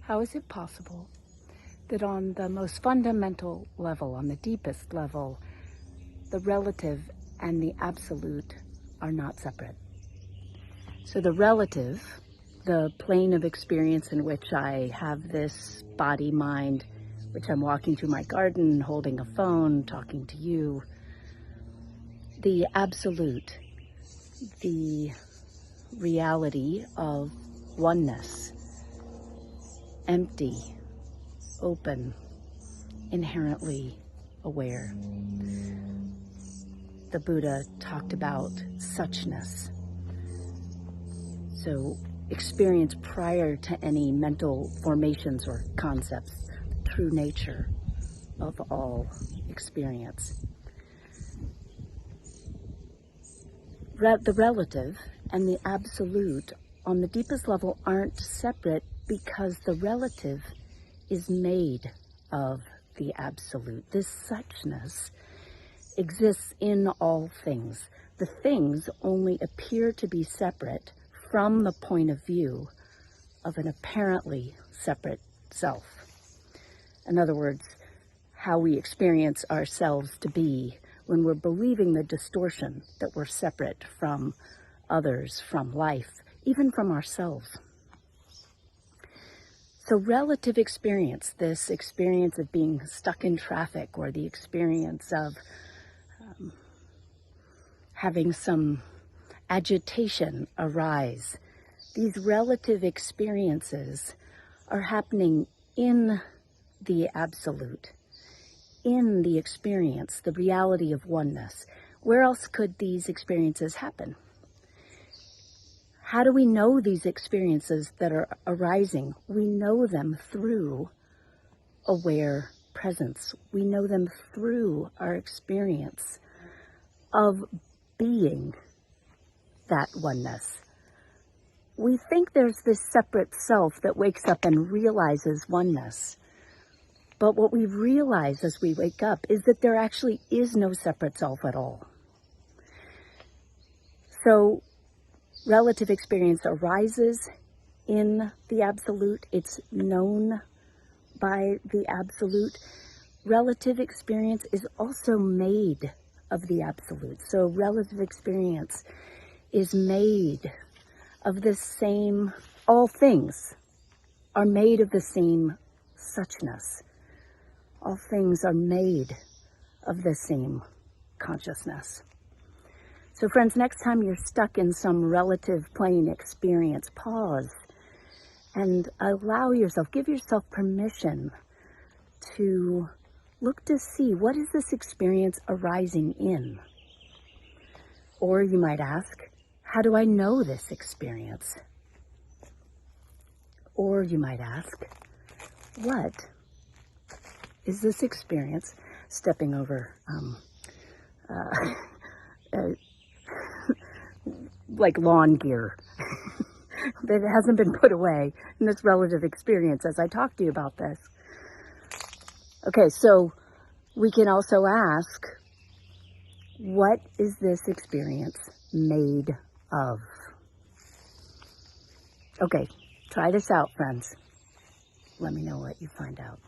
How is it possible that on the most fundamental level, on the deepest level, the relative and the absolute are not separate? So the relative, the plane of experience in which I have this body, mind, which I'm walking through my garden, holding a phone, talking to you. The absolute, the reality of oneness, empty, open, inherently aware. The Buddha talked about suchness. So experience prior to any mental formations or concepts, the true nature of all experience. The relative and the absolute on the deepest level aren't separate because the relative is made of the absolute. This suchness exists in all things. The things only appear to be separate from the point of view of an apparently separate self. In other words, how we experience ourselves to be when we're believing the distortion that we're separate from others, from life, even from ourselves. So relative experience, this experience of being stuck in traffic, or the experience of having some agitation arise, these relative experiences are happening in the absolute, in the experience, the reality of oneness. Where else could these experiences happen? How do we know these experiences that are arising? We know them through aware presence. We know them through our experience of being that oneness. We think there's this separate self that wakes up and realizes oneness. But what we realize as we wake up is that there actually is no separate self at all. So relative experience arises in the absolute. It's known by the absolute. Relative experience is also made of the absolute. So relative experience is made of the same, all things are made of the same suchness. All things are made of the same consciousness. So friends, next time you're stuck in some relative plane experience, pause and allow yourself, give yourself permission to look to see, what is this experience arising in? Or you might ask, how do I know this experience? Or you might ask, what is this experience, stepping over like lawn gear that hasn't been put away in this relative experience as I talk to you about this. Okay, so we can also ask, what is this experience made of? Okay, try this out, friends. Let me know what you find out.